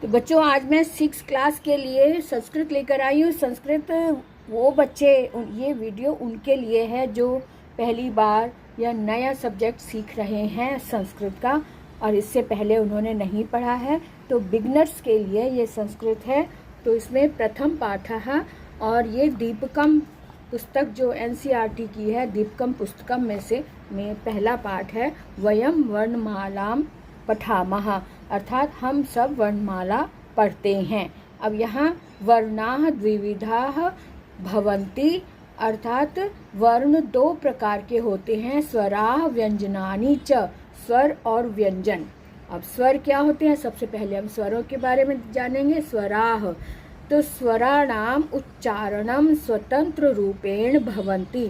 तो बच्चों, आज मैं 6 क्लास के लिए संस्कृत लेकर आई हूँ। संस्कृत वो बच्चे, ये वीडियो उनके लिए है जो पहली बार या नया सब्जेक्ट सीख रहे हैं संस्कृत का और इससे पहले उन्होंने नहीं पढ़ा है। तो बिगनर्स के लिए ये संस्कृत है। तो इसमें प्रथम पाठ है और ये दीपकम पुस्तक जो NCERT की है, दीपकम पुस्तकम में पहला पाठ है। वयम वर्णमालाम पठामः, अर्थात हम सब वर्णमाला पढ़ते हैं। अब यहाँ वर्णाः द्विविधाः भवन्ति, अर्थात वर्ण दो प्रकार के होते हैं। स्वराः व्यंजनानि च, स्वर और व्यंजन। अब स्वर क्या होते हैं, सबसे पहले हम स्वरों के बारे में जानेंगे। स्वराः, तो स्वराणाम उच्चारणम स्वतंत्र रूपेण भवन्ति,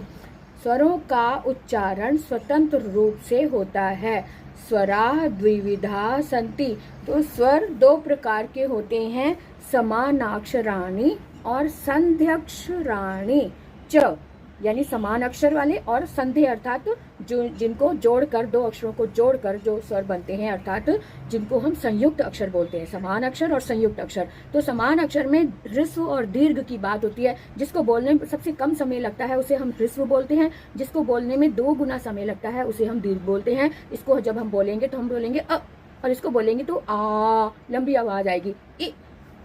स्वरों का उच्चारण स्वतंत्र रूप से होता है। स्वराः द्विविधा सन्ति, तो स्वर दो प्रकार के होते हैं, समानाक्षराणि और संध्यक्षराणि च, यानी समान अक्षर वाले, और संधि अर्थात जो जिनको जोड़कर, दो अक्षरों को जोड़कर जो स्वर बनते हैं, अर्थात जिनको हम संयुक्त अक्षर बोलते हैं। समान अक्षर और संयुक्त अक्षर। तो समान अक्षर में ह्रस्व और दीर्घ की बात होती है। जिसको बोलने में सबसे कम समय लगता है उसे हम ह्रस्व बोलते हैं, जिसको बोलने में 2 गुना समय लगता है उसे हम दीर्घ बोलते हैं। इसको जब हम बोलेंगे तो हम बोलेंगे अ, और इसको बोलेंगे तो आ, लंबी आवाज आएगी।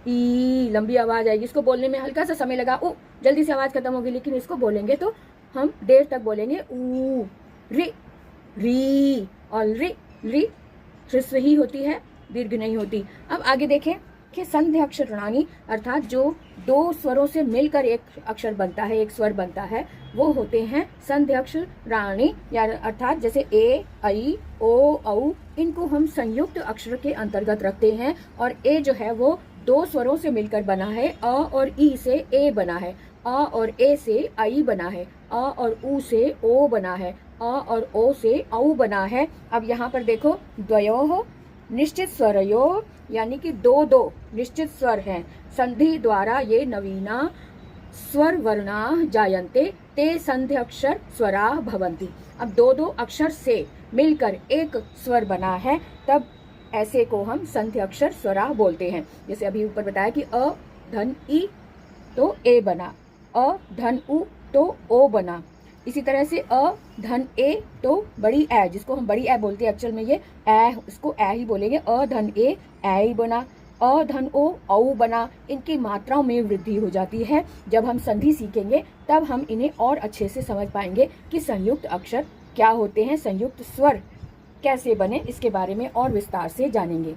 ई, लंबी आवाज आएगी। इसको बोलने में हल्का सा समय लगा, ओ, जल्दी से आवाज खत्म होगी। लेकिन इसको बोलेंगे तो हम देर तक बोलेंगे। ऊ, रि, री, और री ह्रस्व ही होती है, दीर्घ नहीं होती। अब आगे देखें कि संधि अक्षराणि, अर्थात जो दो स्वरों से मिलकर एक अक्षर बनता है, एक स्वर बनता है, वो होते हैं संधि अक्षराणि, या अर्थात जैसे ए, ऐ, ओ, औ, इनको हम संयुक्त अक्षर के अंतर्गत रखते हैं। और ए जो है वो 2 स्वरों से मिलकर बना है। अ और ई से ए बना है, अ और ए से आई बना है, अ और उ से ओ बना है, अ और ओ से औ बना है। अब यहाँ पर देखो, द्वयोः निश्चित स्वरयोः, यानी कि 2 निश्चित स्वर हैं। संधि द्वारा ये नवीना स्वर वर्णाः जायन्ते, ते संधि अक्षर स्वराः भवन्ति। अब 2 अक्षर से मिलकर एक स्वर बना है, तब ऐसे को हम संधि अक्षर स्वराः बोलते हैं। जैसे अभी ऊपर बताया कि अ धन ई तो ए बना, अ धन उ तो ओ बना। इसी तरह से अ धन ए तो बड़ी ए, जिसको हम बड़ी ए बोलते हैं, एक्चुअल में ये ए, इसको ए ही बोलेंगे। अ धन ए ही बना, अ धन ओ औ बना। इनकी मात्राओं में वृद्धि हो जाती है। जब हम संधि सीखेंगे तब हम इन्हें और अच्छे से समझ पाएंगे कि संयुक्त अक्षर क्या होते हैं, संयुक्त स्वर कैसे बने, इसके बारे में और विस्तार से जानेंगे।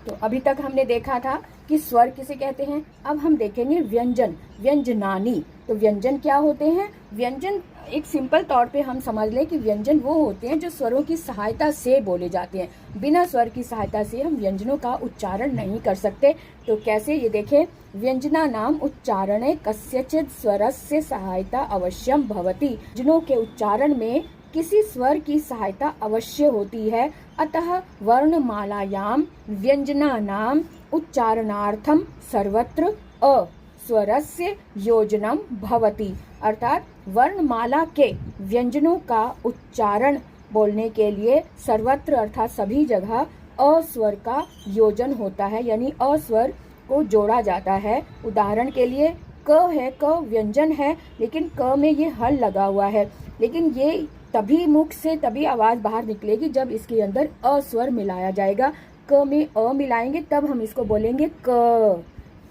तो अभी तक हमने देखा था कि स्वर किसे कहते हैं। अब हम देखेंगे व्यंजन, व्यंजनानि। तो व्यंजन क्या होते हैं? व्यंजन एक सिंपल तौर पे हम समझ लें कि व्यंजन वो होते हैं जो स्वरों की सहायता से बोले जाते हैं। बिना स्वर की सहायता से हम व्यंजनों का उच्चारण नहीं कर सकते। तो कैसे, ये देखें, व्यंजना नाम उच्चारणे कस्यचित् स्वरस्य सहायता अवश्यम भवति। व्यंजनों के उच्चारण में किसी स्वर की सहायता अवश्य होती है। अतः वर्णमालायाम व्यंजनानाम उच्चारणार्थम सर्वत्र अ स्वरस्य योजनम भवति, अर्थात वर्णमाला के व्यंजनों का उच्चारण बोलने के लिए सर्वत्र अर्थात सभी जगह अ स्वर का योजन होता है, यानी अ स्वर को जोड़ा जाता है। उदाहरण के लिए क है, क व्यंजन है, लेकिन क में ये हल लगा हुआ है, लेकिन ये तभी मुख से तभी आवाज बाहर निकलेगी जब इसके अंदर अ स्वर मिलाया जाएगा। क में अ मिलाएंगे तब हम इसको बोलेंगे क,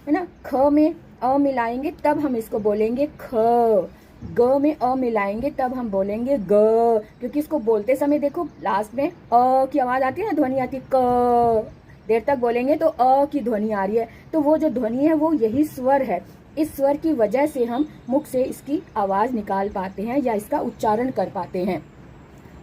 है ना। ख में अ मिलाएंगे तब हम इसको बोलेंगे ख। ग में अ मिलाएंगे तब हम बोलेंगे ग, क्योंकि इसको बोलते समय देखो लास्ट में अ की आवाज आती है ना, ध्वनि आती है क। देर तक बोलेंगे तो अ की ध्वनि आ रही है, तो वो जो ध्वनि है वो यही स्वर है। इस स्वर की वजह से हम मुख से इसकी आवाज निकाल पाते हैं या इसका उच्चारण कर पाते हैं।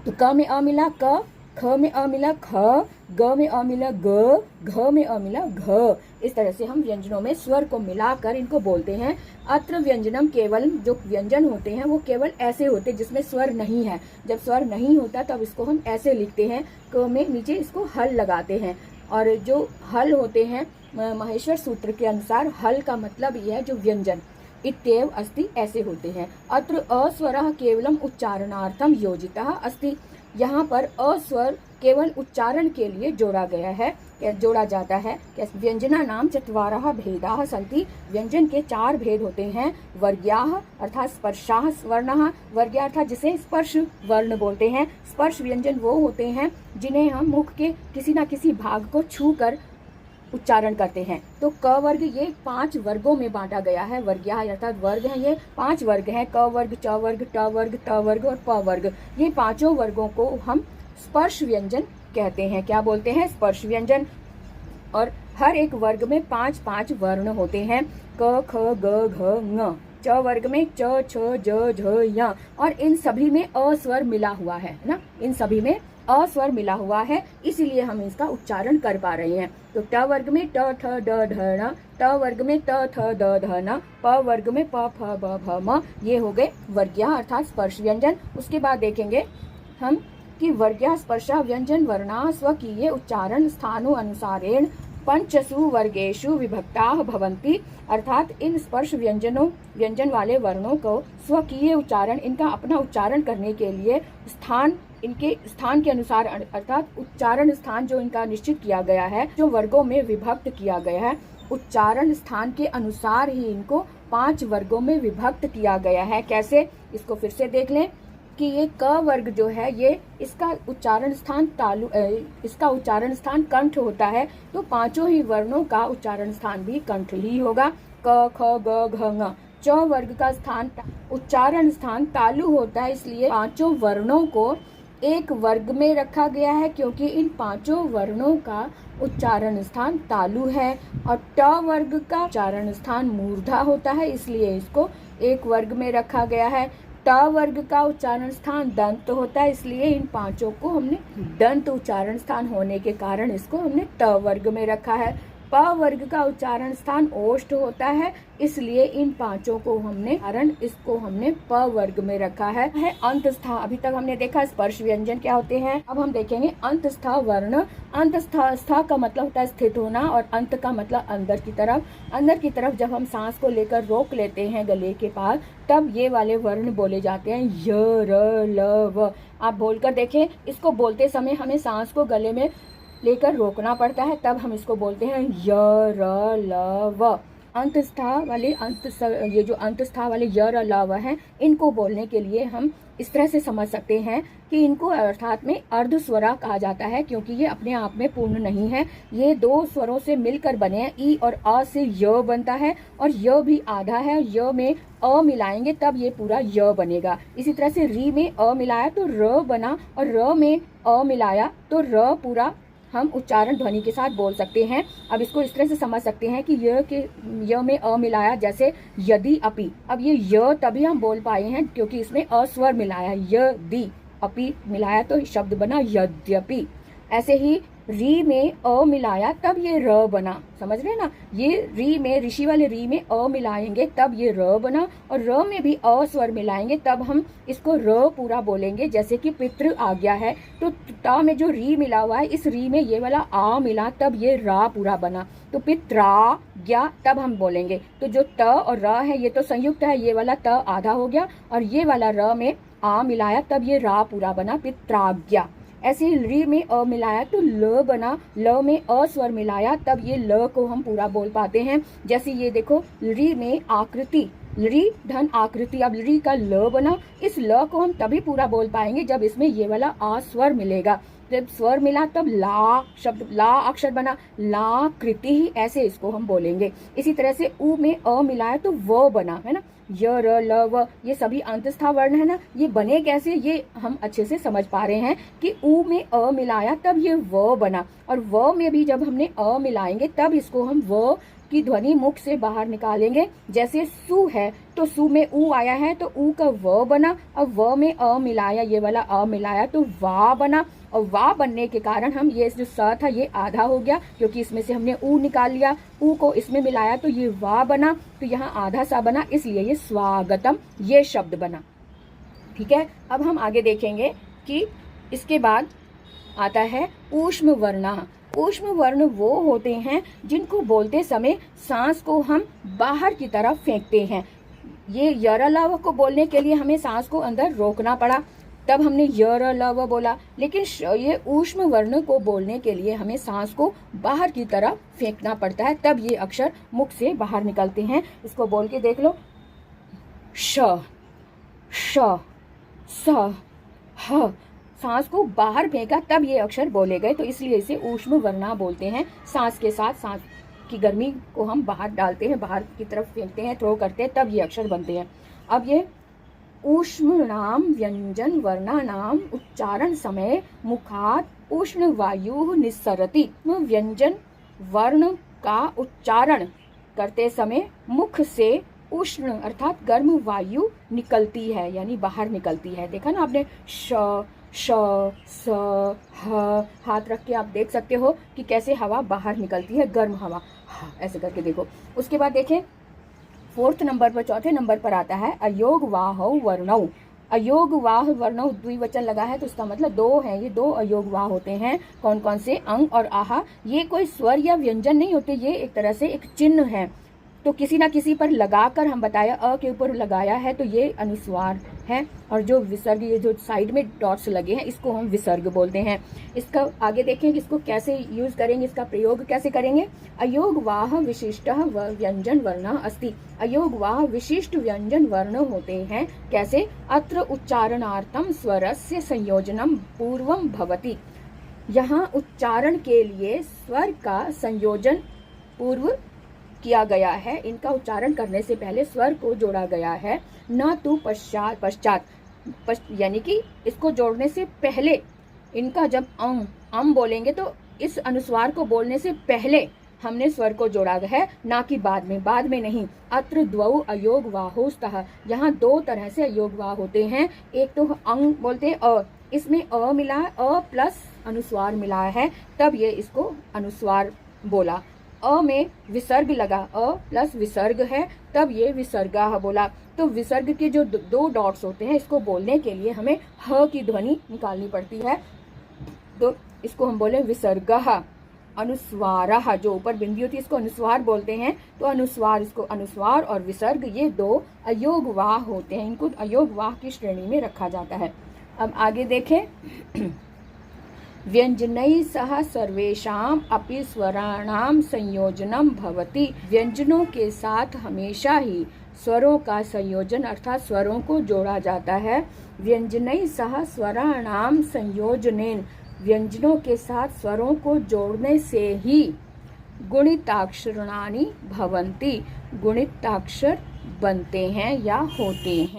तो क में अ मिला क, ख में अ मिला ख, ग में अ मिला ग, घ में अ मिला घ। इस तरह से हम व्यंजनों में स्वर को मिलाकर इनको बोलते हैं। अत्र व्यंजनम, केवल जो व्यंजन होते हैं वो केवल ऐसे होते हैं जिसमें स्वर नहीं है। जब स्वर नहीं होता तब इसको हम ऐसे लिखते हैं, क में नीचे इसको हल लगाते हैं। और जो हल होते हैं, माहेश्वर सूत्र के अनुसार हल का मतलब यह है जो व्यंजन। इत्येव अस्ति, ऐसे होते हैं। अत्र अस्वरः केवलम उच्चारणार्थम योजितः अस्ति, यहाँ पर अस्वर केवल उच्चारण के लिए जोड़ा गया है। जोड़ा जाता है। व्यंजना नाम चत्वारः भेदाः सन्ति, व्यंजन के 4 भेद होते हैं। वर्ग्याः अर्थात स्पर्शाः वर्णः, वर्ग्य अर्थात जिसे स्पर्श वर्ण बोलते हैं। स्पर्श व्यंजन वो होते हैं जिन्हें हम मुख के किसी न किसी भाग को छू कर उच्चारण करते हैं। तो क वर्ग ये 5 वर्गों में बांटा गया है। वर्ग्या अर्थात वर्ग है, ये 5 वर्ग हैं। क वर्ग, च वर्ग, ट वर्ग, त वर्ग और प वर्ग। ये 5 वर्गों को हम स्पर्श व्यंजन कहते हैं। क्या बोलते हैं? स्पर्श व्यंजन। और हर एक वर्ग में 5-5 वर्ण होते हैं। क, ख, ग, घ, ङ। च वर्ग में च, छ, ज, झ, य। और इन सभी में अ स्वर मिला हुआ है ना, इन सभी में अ स्वर मिला हुआ है, इसीलिए हम इसका उच्चारण कर पा रहे हैं। तो ट वर्ग में ट, ठ, ड, ढ, ण। त वर्ग में त, थ, द, ध, न। प वर्ग में प, फ, ब, भ, म। ये हो गए वर्ग्या अर्थात स्पर्श व्यंजन। उसके बाद देखेंगे हम कि वर्ग्या स्पर्शा व्यंजन वर्णा स्वकीय उच्चारण स्थानु अनुसारेण पंचसु वर्गेषु विभक्ताः भवन्ति। अर्थात इन स्पर्श व्यंजन वाले वर्णों को स्वकीय उच्चारण, इनका अपना उच्चारण करने के लिए इनके स्थान के अनुसार अर्थात उच्चारण स्थान जो इनका निश्चित किया गया है, जो वर्गों में विभक्त किया गया है, उच्चारण स्थान के अनुसार ही इनको 5 वर्गों में विभक्त किया गया है। कैसे? इसको फिर से देख लें कि ये क वर्ग जो है ये इसका उच्चारण स्थान कंठ होता है, तो 5 ही वर्णों का उच्चारण स्थान भी कंठ ही होगा। क, ख, ग, घ, ङ। च वर्ग का उच्चारण स्थान तालु होता है, इसलिए 5 वर्णों को एक वर्ग में रखा गया है क्योंकि इन 5 वर्णों का उच्चारण स्थान तालु है। और ट वर्ग का उच्चारण स्थान मूर्धा होता है, इसलिए इसको एक वर्ग में रखा गया है। ट वर्ग का उच्चारण स्थान दंत होता है, इसलिए इन 5 को हमने दंत उच्चारण स्थान होने के कारण इसको हमने ट वर्ग में रखा है। प वर्ग का उच्चारण स्थान ओष्ठ होता है, इसलिए इन 5 को हमने प वर्ग में रखा है। अंतस्था, अभी तक हमने देखा स्पर्श व्यंजन क्या होते हैं, अब हम देखेंगे अंतस्था वर्ण। अंतस्था का मतलब होता है स्थित होना और अंत का मतलब अंदर की तरफ। अंदर की तरफ जब हम सांस को लेकर रोक लेते हैं गले के पास, तब ये वाले वर्ण बोले जाते हैं य, र, ल, व। आप बोलकर देखें, इसको बोलते समय हमें सांस को गले में लेकर रोकना पड़ता है, तब हम इसको बोलते हैं य, र, ल, व। ये जो अंतस्था वाले य, र, ल, व हैं, इनको बोलने के लिए हम इस तरह से समझ सकते हैं कि इनको अर्थात में अर्धस्वरा कहा जाता है, क्योंकि ये अपने आप में पूर्ण नहीं है। ये 2 स्वरों से मिलकर बने हैं। ई और अ से य बनता है और य भी आधा है। य में अ मिलाएंगे तब ये पूरा य बनेगा। इसी तरह से री में अ मिलाया तो र बना और र में अ मिलाया तो र पूरा हम उच्चारण ध्वनि के साथ बोल सकते हैं। अब इसको इस तरह से समझ सकते हैं कि य में अ मिलाया, जैसे यदि अपि। अब ये य तभी हम बोल पाए हैं क्योंकि इसमें अ स्वर मिलाया, यदि अपि मिलाया तो शब्द बना यद्यपि। ऐसे ही री में अ मिलाया तब ये र बना, समझ रहे ना। ये री में, ऋषि वाले री में अ मिलाएंगे तब ये र बना, और र में भी अ स्वर मिलाएंगे तब हम इसको र पूरा बोलेंगे। जैसे कि पितृ आज्ञा है तो ट में जो री मिला हुआ है, इस री में ये वाला आ मिला तब ये रा पूरा बना, तो पित्राज्ञा तब हम बोलेंगे। तो जो त और र है ये तो संयुक्त है, ये वाला त आधा हो गया और ये वाला र में आ मिलाया तब ये रा पूरा बना, पित्राज्ञा। ऐसे ही री में अ मिलाया तो ल बना, ल में अ स्वर मिलाया तब ये ल को हम पूरा बोल पाते हैं। जैसे ये देखो, री में आकृति, री धन आकृति, अब री का ल बना, इस ल को हम तभी पूरा बोल पाएंगे जब इसमें ये वाला आ स्वर मिलेगा। जब स्वर मिला तब ला शब्द, ला अक्षर बना, ला कृति ही, ऐसे इसको हम बोलेंगे। इसी तरह से उ में अ मिलाया तो व बना, है ना। य, र, ल, व ये सभी अंतस्था वर्ण है ना। ये बने कैसे, ये हम अच्छे से समझ पा रहे हैं कि उ में अ मिलाया तब ये व बना, और व में भी जब हमने अ मिलाएंगे तब इसको हम व की ध्वनि मुख से बाहर निकालेंगे। जैसे सु है तो सु में उ आया है तो उ का व बना, अब व में अ मिलाया, ये वाला अ मिलाया तो वा बना, और वा बनने के कारण हम ये जो स था ये आधा हो गया क्योंकि इसमें से हमने उ निकाल लिया, उ को इसमें मिलाया तो ये वा बना, तो यहाँ आधा सा बना, इसलिए ये स्वागतम ये शब्द बना। ठीक है, अब हम आगे देखेंगे कि इसके बाद आता है ऊष्म वर्णः। ऊष्म वर्ण वो होते हैं जिनको बोलते समय सांस को हम बाहर की तरफ फेंकते हैं। ये यरलाव को बोलने के लिए हमें सांस को अंदर रोकना पड़ा, तब हमने य र ल व बोला, लेकिन ये ऊष्म वर्ण को बोलने के लिए हमें सांस को बाहर की तरफ फेंकना पड़ता है, तब ये अक्षर मुख से बाहर निकलते हैं। इसको बोल के देख लो, श श स ह। सांस को बाहर फेंका तब ये अक्षर बोले गए, तो इसलिए इसे ऊष्म वर्णा बोलते हैं। सांस के साथ सांस की गर्मी को हम बाहर डालते हैं, बाहर की तरफ फेंकते हैं, थ्रो करते हैं, तब ये अक्षर बनते हैं। अब ये ऊष्म नाम व्यंजन वर्णा नाम उच्चारण समय मुखात उष्ण वायु निस्सरति। व्यंजन वर्ण का उच्चारण करते समय मुख से उष्ण अर्थात गर्म वायु निकलती है, यानी बाहर निकलती है। देखा ना आपने, श श स ह, हाथ रख के आप देख सकते हो कि कैसे हवा बाहर निकलती है, गर्म हवा, ऐसे करके देखो। उसके बाद देखें, फोर्थ नंबर पर, चौथे नंबर पर आता है अयोग वाह वर्णौ। अयोग वाह वर्णौ द्विवचन लगा है, तो इसका मतलब दो है, ये दो अयोग वाह होते हैं। कौन कौन से? अंग और आहा। ये कोई स्वर या व्यंजन नहीं होते, ये एक तरह से एक चिन्ह है। तो किसी ना किसी पर लगाकर हम बताया, अ के ऊपर लगाया है तो ये अनुस्वार है, और जो विसर्ग, ये जो साइड में डॉट्स लगे हैं, इसको हम विसर्ग बोलते हैं। इसका आगे देखें कि इसको कैसे यूज करेंगे, इसका प्रयोग कैसे करेंगे। अयोग वाह विशिष्ट व्यंजन वर्ण अस्ति। अयोग वाह विशिष्ट व्यंजन वर्ण होते हैं। कैसे? अत्र उच्चारणार्थम स्वरस्य संयोजनम पूर्वम भवति। यहाँ उच्चारण के लिए स्वर का संयोजन पूर्व किया गया है, इनका उच्चारण करने से पहले स्वर को जोड़ा गया है। न तो पश्चात यानी कि इसको जोड़ने से पहले, इनका जब अम बोलेंगे तो इस अनुस्वार को बोलने से पहले हमने स्वर को जोड़ा है, ना कि बाद में नहीं। अत्र द्वौ अयोग वाहोस्तः। यहाँ दो तरह से अयोग वाह होते हैं। एक तो अंग बोलते हैं अ, इसमें अ मिला, अ प्लस अनुस्वार मिला है, तब ये इसको अनुस्वार बोला। अ में विसर्ग लगा, अ प्लस विसर्ग है, तब ये विसर्गा बोला। तो विसर्ग के जो दो डॉट्स होते हैं, इसको बोलने के लिए हमें ह की ध्वनि निकालनी पड़ती है, तो इसको हम बोले विसर्गः। अनुस्वारः, जो ऊपर बिंदी होती है इसको अनुस्वार बोलते हैं। तो अनुस्वार, इसको अनुस्वार और विसर्ग ये दो अयोग वाह होते हैं, इनको अयोग वाह की श्रेणी में रखा जाता है। अब आगे देखें, व्यंजनैः सह सर्वेषाम् अपि स्वराणाम संयोजनम भवति। व्यंजनों के साथ हमेशा ही स्वरों का संयोजन अर्थात स्वरों को जोड़ा जाता है। व्यंजनैः सह स्वराणाम संयोजनेन, व्यंजनों के साथ स्वरों को जोड़ने से ही गुणिताक्षराणि भवन्ति, गुणिताक्षर बनते हैं या होते हैं।